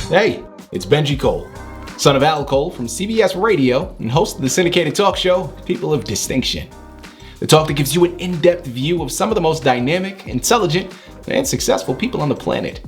Hey, it's Benji Cole, son of Al Cole from CBS Radio and host of the syndicated talk show, People of Distinction. The talk that gives you an in-depth view of some of the most dynamic, intelligent, and successful people on the planet.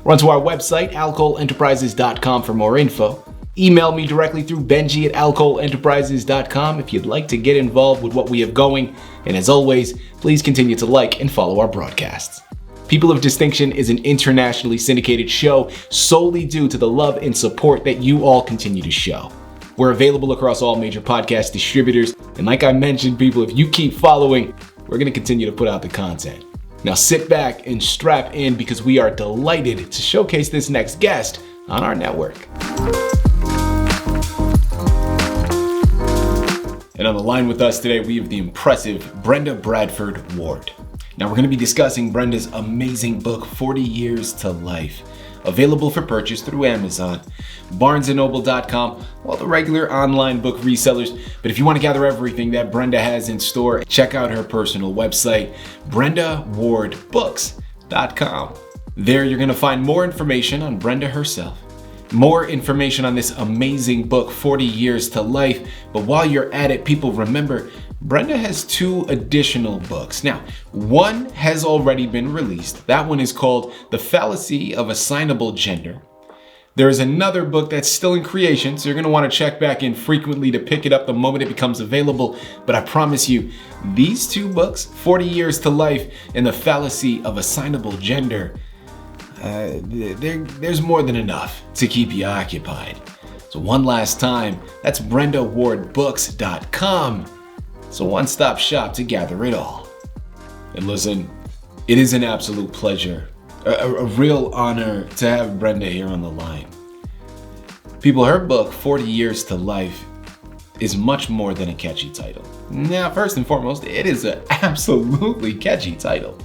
Run to our website, alcoleenterprises.com for more info. Email me directly through benji@alcoleenterprises.com if you'd like to get involved with what we have going. And as always, please continue to like and follow our broadcasts. People of Distinction is an internationally syndicated show solely due to the love and support that you all continue to show. We're available across all major podcast distributors. And like I mentioned, people, if you keep following, we're going to continue to put out the content. Now sit back and strap in because we are delighted to showcase this next guest on our network. And on the line with us today, we have the impressive Brenda Bradford Ward. Now we're going to be discussing Brenda's amazing book, 40 Years to Life, available for purchase through Amazon, barnesandnoble.com, all the regular online book resellers. But if you want to gather everything that Brenda has in store, check out her personal website, brendawardbooks.com. There you're going to find more information on Brenda herself, more information on this amazing book, 40 Years to Life. But while you're at it, people, remember, Brenda has 2 additional books. Now, one has already been released. That one is called The Fallacy of Assignable Gender. There is another book that's still in creation, so you're going to want to check back in frequently to pick it up the moment it becomes available. But I promise you, these 2 books, 40 Years to Life and The Fallacy of Assignable Gender, there's more than enough to keep you occupied. So one last time, that's BrendaWardBooks.com. So one-stop shop to gather it all. And listen, it is an absolute pleasure, a real honor to have Brenda here on the line. People, her book, 40 Years to Life, is much more than a catchy title. Now, first and foremost, it is an absolutely catchy title.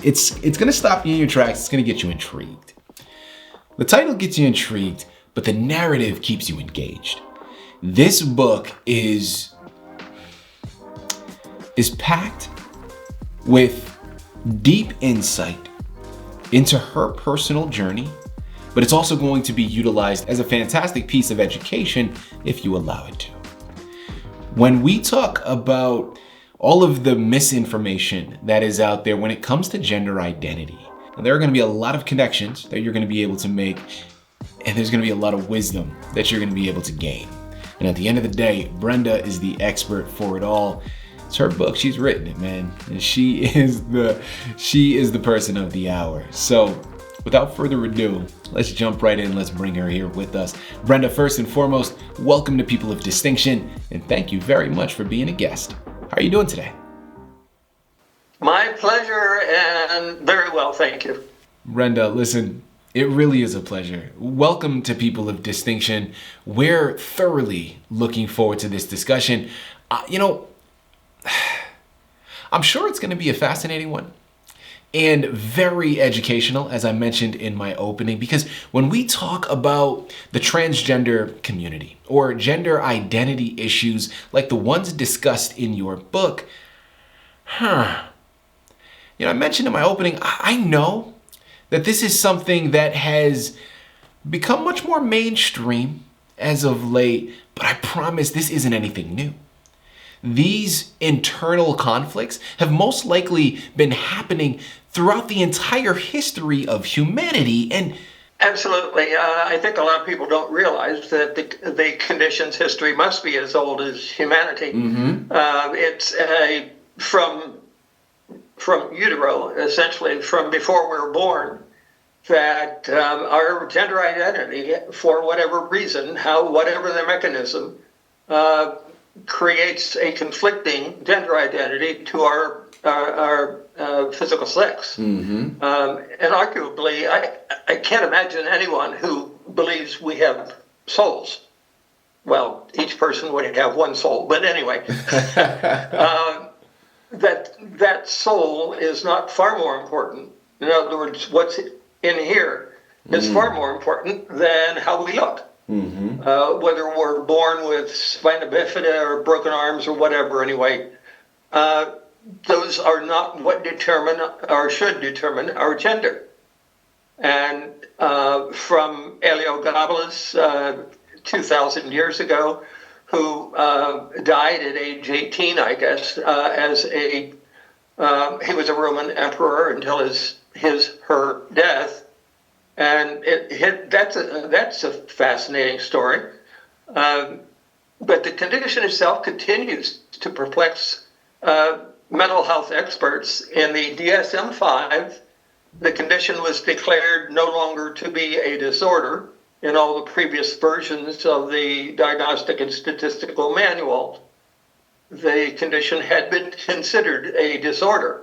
It's gonna stop you in your tracks, it's gonna get you intrigued. The title gets you intrigued, but the narrative keeps you engaged. This book is packed with deep insight into her personal journey, but it's also going to be utilized as a fantastic piece of education if you allow it to. When we talk about all of the misinformation that is out there when it comes to gender identity, there are going to be a lot of connections that you're going to be able to make, and there's going to be a lot of wisdom that you're going to be able to gain. And at the end of the day, Brenda is the expert for it all. It's her book. She's written it, man. And she is the person of the hour. So without further ado, let's jump right in. Let's bring her here with us. Brenda, first and foremost, welcome to People of Distinction. And thank you very much for being a guest. How are you doing today? My pleasure, and very well, thank you. Brenda, listen, it really is a pleasure. Welcome to People of Distinction. We're thoroughly looking forward to this discussion. I'm sure it's going to be a fascinating one and very educational, as I mentioned in my opening, because when we talk about the transgender community or gender identity issues like the ones discussed in your book, I mentioned in my opening, I know that this is something that has become much more mainstream as of late, but I promise this isn't anything new. These internal conflicts have most likely been happening throughout the entire history of humanity. And absolutely, I think a lot of people don't realize that the condition's history must be as old as humanity. Mm-hmm. It's from utero, essentially from before we were born, that our gender identity, for whatever reason, whatever the mechanism, creates a conflicting gender identity to our physical sex. Mm-hmm. And arguably, I can't imagine anyone who believes we have souls. Well, each person would have one soul, but anyway, that soul is not far more important. In other words, what's in here is far more important than how we look. Mm-hmm. Whether we're born with spina bifida or broken arms or whatever, anyway, those are not what determine or should determine our gender. And from Heliogabalus, 2,000 years ago, who died at age 18, I guess, he was a Roman emperor until her death. And that's a fascinating story. But the condition itself continues to perplex mental health experts. In the DSM-5, the condition was declared no longer to be a disorder in all the previous versions of the Diagnostic and Statistical Manual. The condition had been considered a disorder.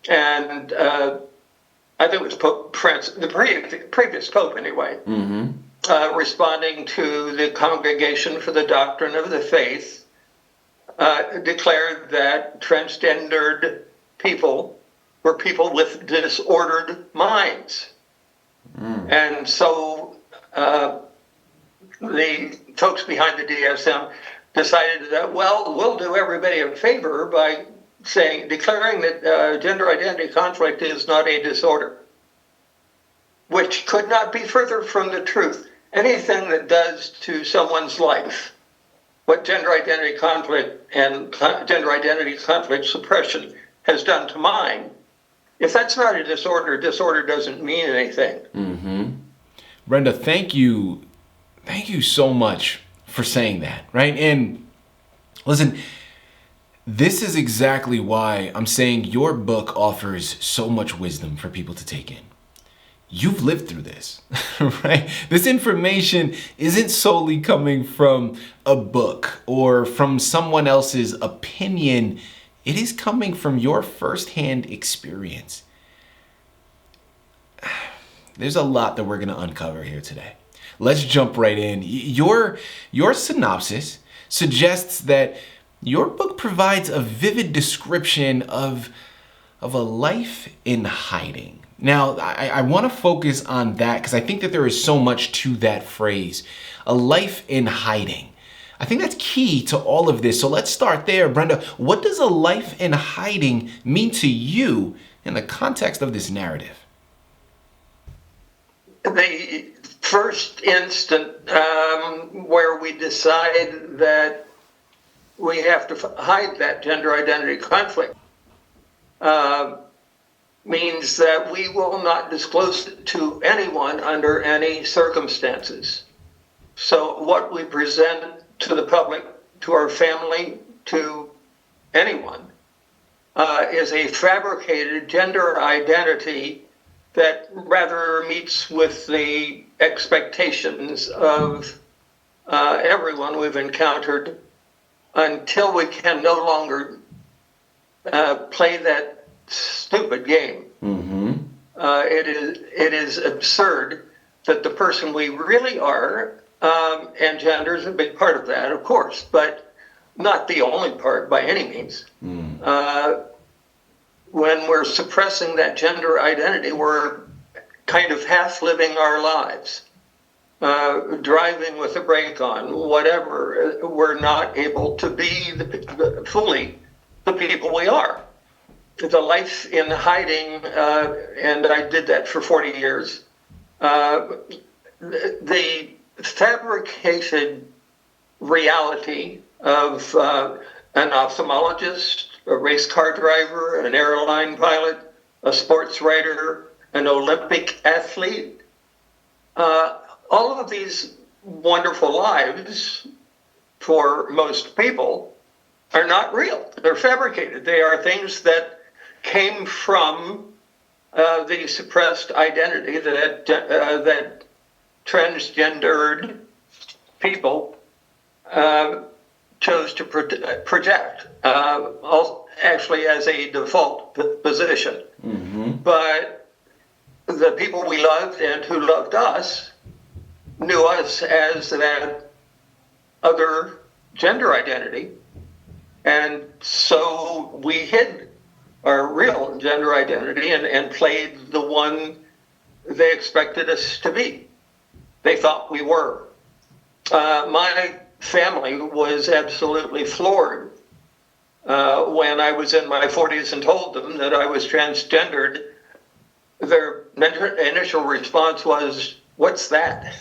And I think it was Pope Francis, the previous Pope anyway, responding to the Congregation for the Doctrine of the Faith, declared that transgendered people were people with disordered minds. And so the folks behind the DSM decided that, well, we'll do everybody a favor by declaring that gender identity conflict is not a disorder, which could not be further from the truth. Anything that does to someone's life, what gender identity conflict and gender identity conflict suppression has done to mine, if that's not a disorder, disorder doesn't mean anything. Brenda, thank you so much for saying that, right? And listen, this is exactly why I'm saying your book offers so much wisdom for people to take in. You've lived through this, right? This information isn't solely coming from a book or from someone else's opinion. It is coming from your firsthand experience. There's a lot that we're going to uncover here today. Let's jump right in. Your synopsis suggests that your book provides a vivid description of a life in hiding. Now, I want to focus on that because I think that there is so much to that phrase, a life in hiding. I think that's key to all of this. So let's start there. Brenda, what does a life in hiding mean to you in the context of this narrative? The first instant where we decide that we have to hide that gender identity conflict means that we will not disclose it to anyone under any circumstances. So what we present to the public, to our family, to anyone, is a fabricated gender identity that rather meets with the expectations of everyone we've encountered until we can no longer play that stupid game. It is absurd that the person we really are, and gender is a big part of that, of course, but not the only part by any means. When we're suppressing that gender identity, we're kind of half living our lives, driving with the brake on, whatever. We're not able to be fully the people we are. The life in hiding, and I did that for 40 years, the fabricated reality of an ophthalmologist, a race car driver, an airline pilot, a sports writer, an Olympic athlete. All of these wonderful lives, for most people, are not real. They're fabricated. They are things that came from the suppressed identity that transgendered people chose to project, actually as a default position. But the people we loved and who loved us knew us as that other gender identity. And so we hid our real gender identity and played the one they expected us to be. They thought we were. My family was absolutely floored when I was in my 40s and told them that I was transgendered, their initial response was, "What's that?"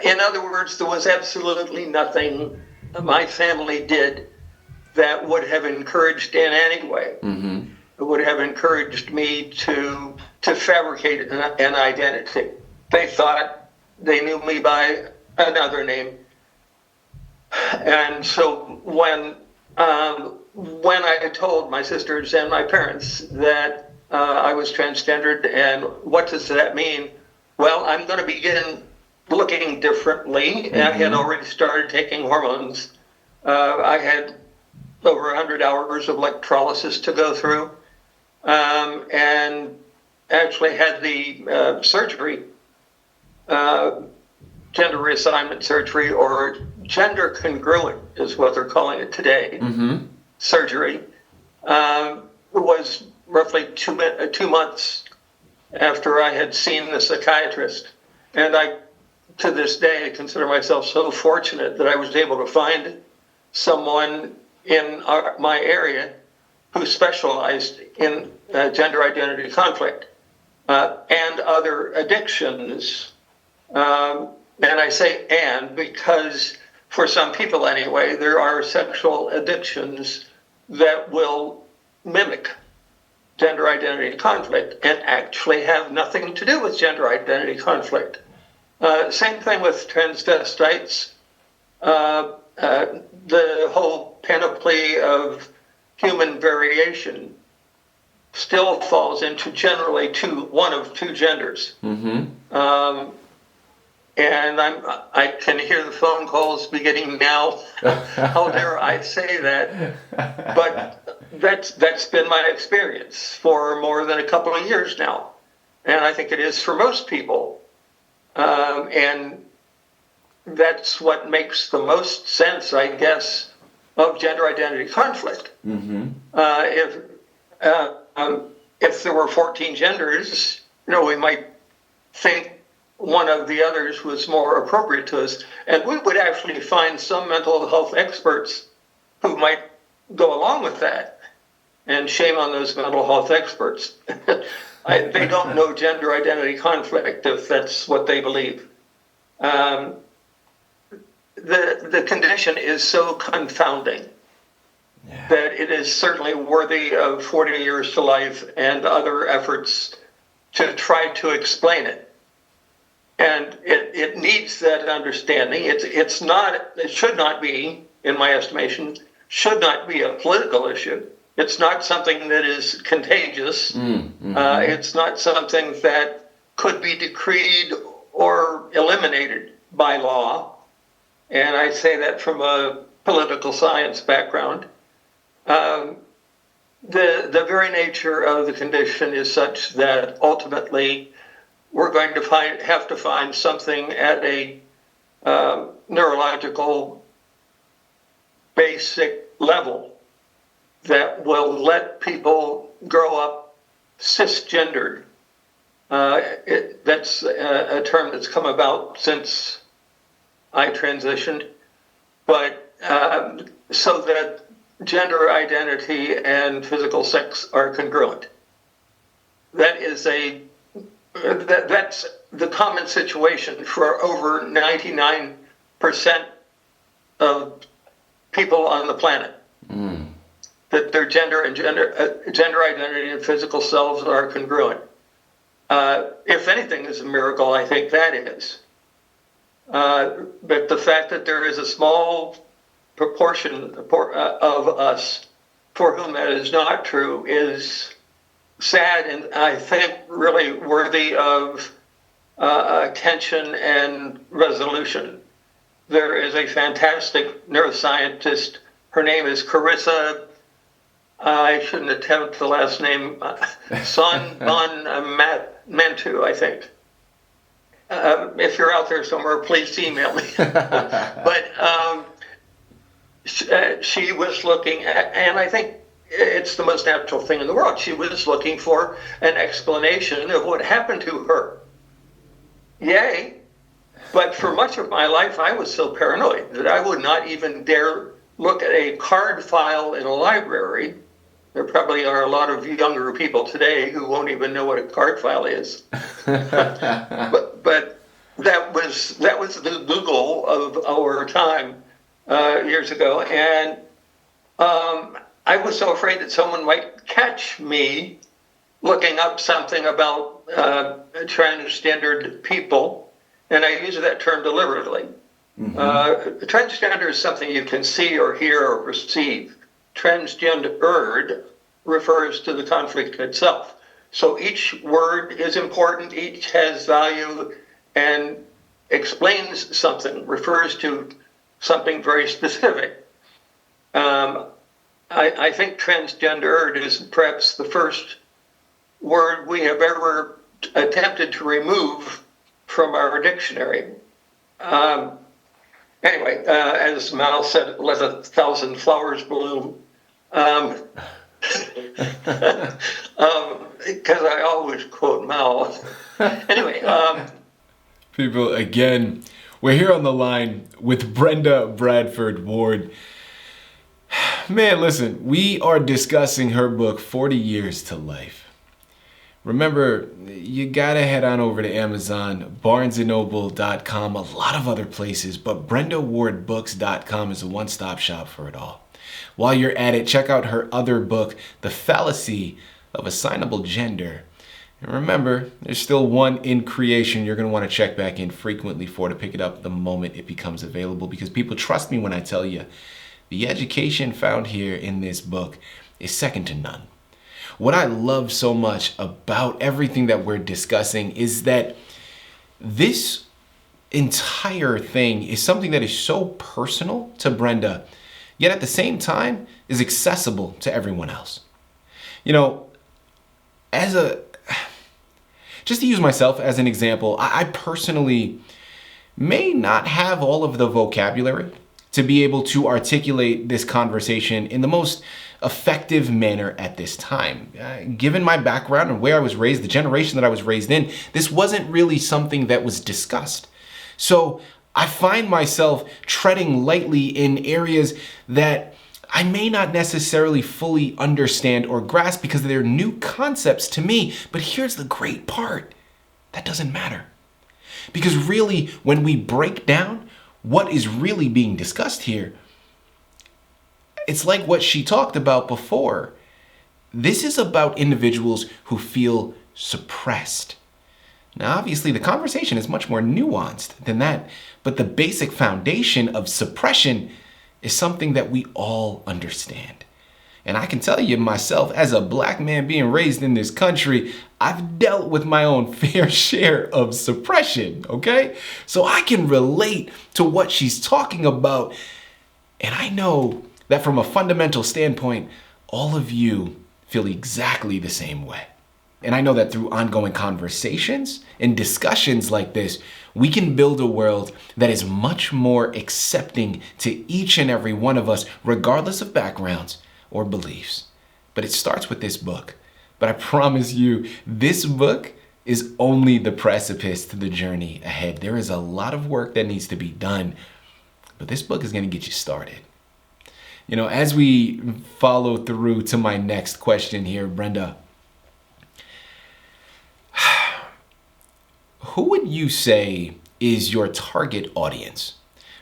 In other words, there was absolutely nothing my family did that would have encouraged in any way. Mm-hmm. It would have encouraged me to fabricate an identity. They thought they knew me by another name. And so when I had told my sisters and my parents that I was transgendered and what does that mean? Well, I'm going to begin looking differently. Mm-hmm. I had already started taking hormones. I had over 100 hours of electrolysis to go through, and actually had the surgery, gender reassignment surgery, or gender congruent is what they're calling it today, mm-hmm. surgery, was roughly 2 months after I had seen the psychiatrist. And I, to this day, consider myself so fortunate that I was able to find someone in my area who specialized in gender identity conflict and other addictions. And I say "and" because for some people anyway, there are sexual addictions that will mimic gender identity conflict and actually have nothing to do with gender identity conflict. Same thing with transvestites. The whole panoply of human variation still falls into generally one of two genders. Mm-hmm. And I can hear the phone calls beginning now. How dare I say that? But that's been my experience for more than a couple of years now. And I think it is for most people. And that's what makes the most sense, I guess, of gender identity conflict. Mm-hmm. If there were 14 genders, we might think one of the others was more appropriate to us. And we would actually find some mental health experts who might go along with that. And shame on those mental health experts. They don't know gender identity conflict if that's what they believe. The condition is so confounding that it is certainly worthy of 40 years to life and other efforts to try to explain it. And it needs that understanding. It should not be, in my estimation, should not be a political issue. It's not something that is contagious. Mm-hmm. It's not something that could be decreed or eliminated by law. And I say that from a political science background. The very nature of the condition is such that ultimately we're going to have to find something at a neurological basic level that will let people grow up cisgendered. That's a term that's come about since I transitioned, but so that gender identity and physical sex are congruent. That's the common situation for over 99% of people on the planet. Mm. That their gender identity and physical selves are congruent. If anything is a miracle, I think that is. But the fact that there is a small proportion of us for whom that is not true is sad and I think really worthy of attention and resolution. There is a fantastic neuroscientist. Her name is Carissa. I shouldn't attempt the last name. Son Mantu, I think. If you're out there somewhere, please email me. But she was looking at, and I think it's the most natural thing in the world. She was looking for an explanation of what happened to her. Yay. But for much of my life, I was so paranoid that I would not even dare look at a card file in a library, there probably are a lot of younger people today who won't even know what a card file is. but that was the Google of our time years ago, and I was so afraid that someone might catch me looking up something about transgendered people, and I use that term deliberately. Transgender is something you can see or hear or perceive. Transgendered refers to the conflict itself. So each word is important, each has value and explains something, refers to something very specific. I think transgendered is perhaps the first word we have ever attempted to remove from our dictionary. Anyway, as Mao said, let 1,000 flowers bloom. Because I always quote Mao. Anyway. People, again, we're here on the line with Brenda Bradford Ward. Man, listen, we are discussing her book, 40 Years to Life. Remember, you gotta head on over to Amazon, barnesandnoble.com, a lot of other places, but BrendaWardBooks.com is a one-stop shop for it all. While you're at it, check out her other book, The Fallacy of Assignable Gender. And remember, there's still one in creation you're gonna wanna check back in frequently for to pick it up the moment it becomes available, because people trust me when I tell you, the education found here in this book is second to none. What I love so much about everything that we're discussing is that this entire thing is something that is so personal to Brenda, yet at the same time is accessible to everyone else. You know, just to use myself as an example, I personally may not have all of the vocabulary to be able to articulate this conversation in the most effective manner at this time. Given my background and where I was raised, the generation that I was raised in, this wasn't really something that was discussed. So I find myself treading lightly in areas that I may not necessarily fully understand or grasp because they're new concepts to me. But here's the great part. That doesn't matter. Because really, when we break down what is really being discussed here, it's like what she talked about before. This is about individuals who feel suppressed. Now, obviously, the conversation is much more nuanced than that, but the basic foundation of suppression is something that we all understand. And I can tell you myself, as a black man being raised in this country, I've dealt with my own fair share of suppression, okay? So I can relate to what she's talking about. And I know that from a fundamental standpoint, all of you feel exactly the same way. And I know that through ongoing conversations and discussions like this, we can build a world that is much more accepting to each and every one of us, regardless of backgrounds or beliefs. But it starts with this book. But I promise you, this book is only the precipice to the journey ahead. There is a lot of work that needs to be done, but this book is going to get you started. You know, as we follow through to my next question here, Brenda, who would you say is your target audience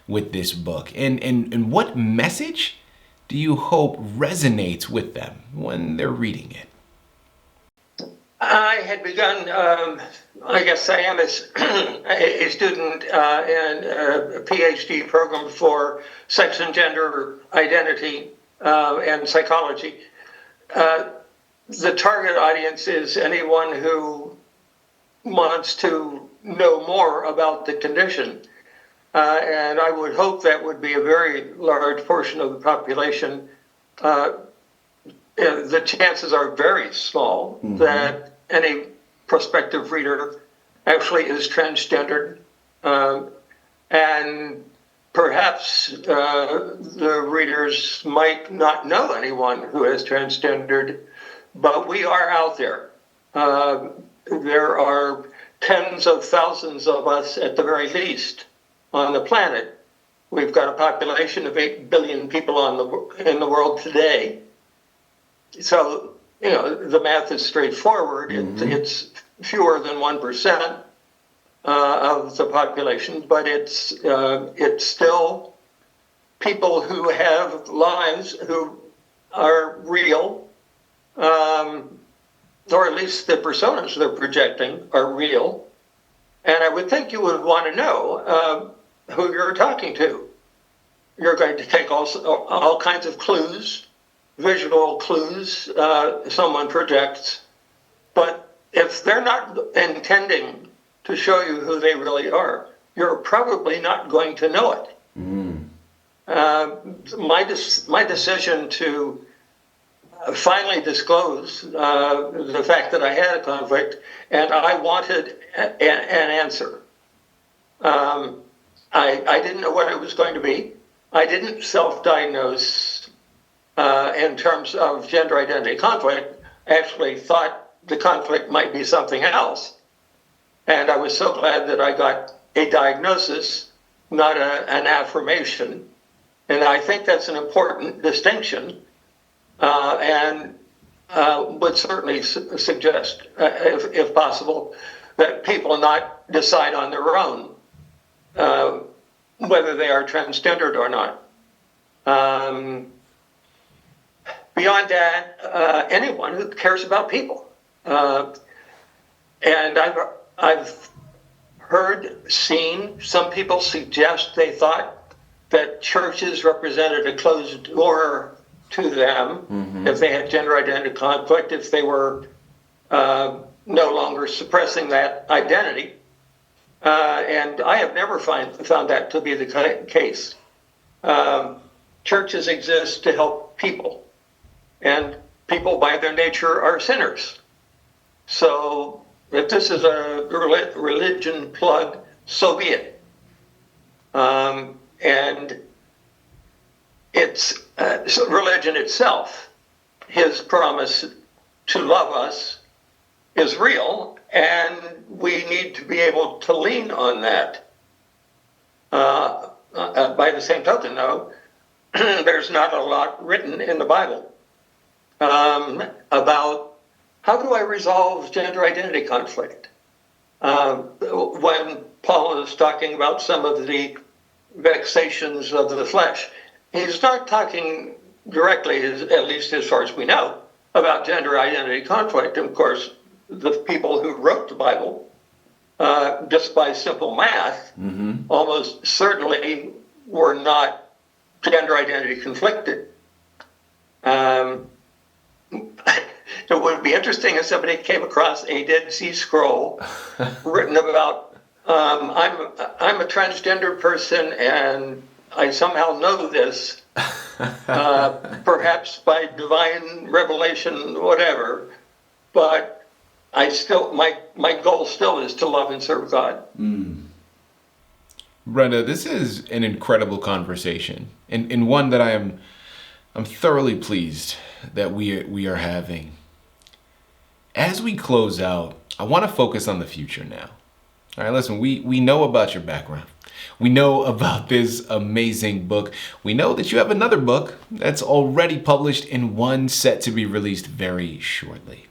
with this book? And what message do you hope resonates with them when they're reading it? I had begun, I guess I am a student in a PhD program for sex and gender identity and psychology. The target audience is anyone who wants to know more about the condition. And I would hope that would be a very large portion of the population. The chances are very small that any prospective reader actually is transgendered. And perhaps the readers might not know anyone who is transgendered, but we are out there. There are tens of thousands of us at the very least on the planet We've got a population of 8 billion people in the world today. So, the math is straightforward. It's fewer than 1% of the population, but it's still people who have lives who are real, or at least the personas they're projecting are real. And I would think you would want to know who you're talking to. You're going to take all kinds of clues, visual clues someone projects, but if they're not intending to show you who they really are, you're probably not going to know it. My decision to finally disclose the fact that I had a conflict and I wanted an answer. I didn't know what it was going to be. I didn't self-diagnose in terms of gender identity conflict. I actually thought the conflict might be something else. And I was so glad that I got a diagnosis, not an affirmation. And I think that's an important distinction, and would certainly suggest, if possible, that people not decide on their own whether they are transgendered or not. Beyond that, anyone who cares about people. And I've seen some people suggest they thought that churches represented a closed door to them if they had gender identity conflict, if they were no longer suppressing that identity. And I have never found that to be the case. Churches exist to help people, and people by their nature are sinners. So if this is a religion plug, so be it. And it's religion itself, his promise to love us is real, and we need to be able to lean on that. By the same token, though, there's not a lot written in the Bible about how do I resolve gender identity conflict. When Paul is talking about some of the vexations of the flesh, he's not talking directly, at least as far as we know, about gender identity conflict. And of course, the people who wrote the Bible, just by simple math, almost certainly were not gender identity conflicted. It would be interesting if somebody came across a Dead Sea Scroll written about, I'm a transgender person and I somehow know this, perhaps by divine revelation, whatever, but my goal still is to love and serve God. Brenda, this is an incredible conversation, and one that I'm thoroughly pleased that we are having. As we close out, I want to focus on the future now. All right, listen, we know about your background. We know about this amazing book. We know that you have another book that's already published and one set to be released very shortly.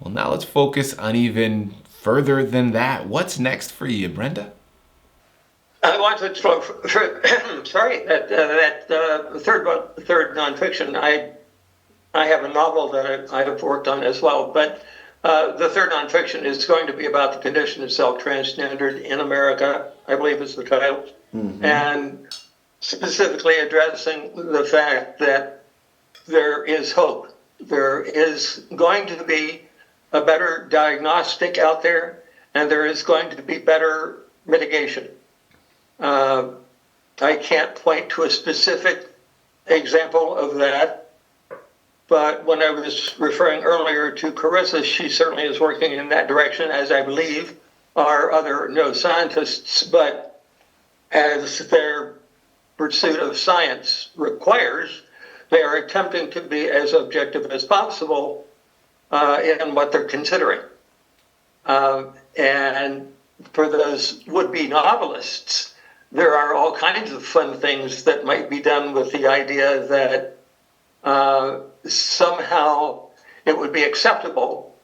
Well, now let's focus on even further than that. What's next for you, Brenda? I want to explore, third nonfiction. I have a novel that I have worked on as well, but the third nonfiction is going to be about the condition of self-transgendered in America, I believe is the title, and specifically addressing the fact that there is hope. There is going to be a better diagnostic out there, and there is going to be better mitigation. I can't point to a specific example of that, but when I was referring earlier to Carissa, she certainly is working in that direction, as I believe are other neuroscientists, but as their pursuit of science requires, they are attempting to be as objective as possible in what they're considering. And for those would-be novelists, there are all kinds of fun things that might be done with the idea that somehow it would be acceptable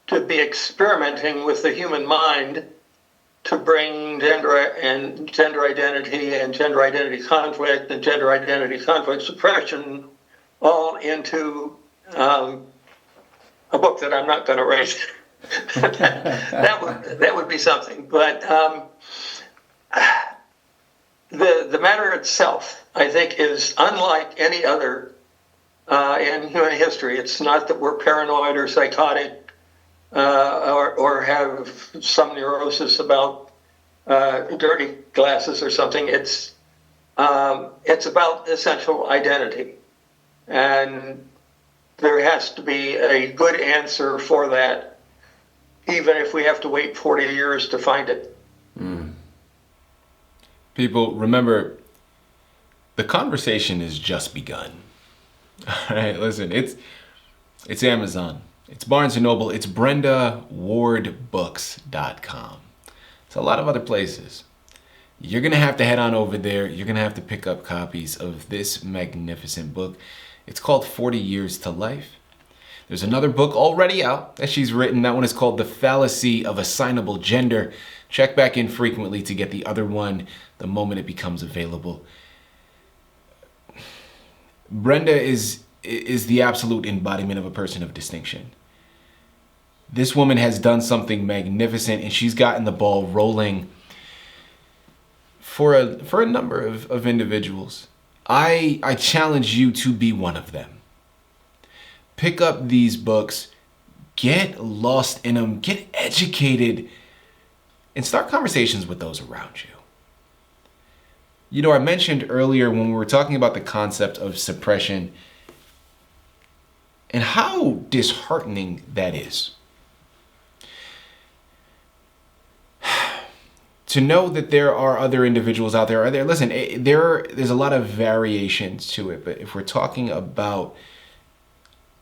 to be experimenting with the human mind to bring gender identity and gender identity conflict and gender identity conflict suppression all into a book that I'm not going to write. that would be something. But the matter itself, I think, is unlike any other in human history. It's not that we're paranoid or psychotic or have some neurosis about dirty glasses or something. It's about essential identity, and there has to be a good answer for that, even if we have to wait 40 years to find it. People, remember, the conversation has just begun. All right, listen, it's Amazon, it's Barnes & Noble, it's BrendaWardBooks.com. It's a lot of other places. You're going to have to head on over there. You're going to have to pick up copies of this magnificent book. It's called 40 Years to Life. There's another book already out that she's written. That one is called The Fallacy of Assignable Gender. Check back in frequently to get the other one the moment it becomes available. Brenda is the absolute embodiment of a person of distinction. This woman has done something magnificent, and she's gotten the ball rolling for a number of individuals. I challenge you to be one of them. Pick up these books, get lost in them, get educated, and start conversations with those around you. You know, I mentioned earlier when we were talking about the concept of suppression and how disheartening that is. To know that there are other individuals out there. Listen, there's a lot of variations to it, but if we're talking about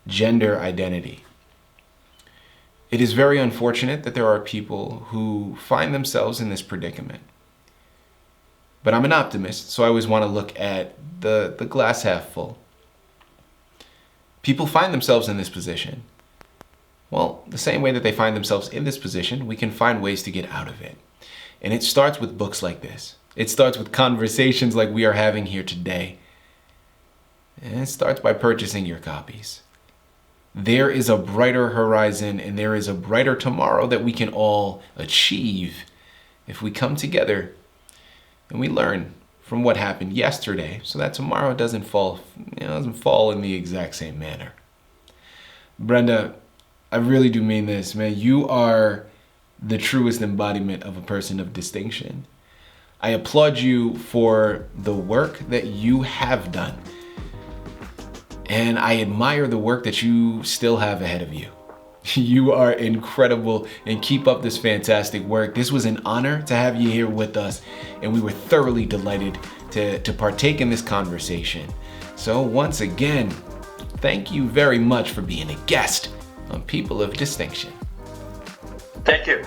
gender identity, it is very unfortunate that there are people who find themselves in this predicament. But I'm an optimist, so I always want to look at the glass half full. People find themselves in this position. Well, the same way that they find themselves in this position, we can find ways to get out of it. And it starts with books like this. It starts with conversations like we are having here today. And it starts by purchasing your copies. There is a brighter horizon and there is a brighter tomorrow that we can all achieve if we come together and we learn from what happened yesterday so that tomorrow doesn't fall in the exact same manner. Brenda, I really do mean this, man. You are the truest embodiment of a person of distinction. I applaud you for the work that you have done. And I admire the work that you still have ahead of you. You are incredible and keep up this fantastic work. This was an honor to have you here with us, and we were thoroughly delighted to partake in this conversation. So once again, thank you very much for being a guest on People of Distinction. Thank you.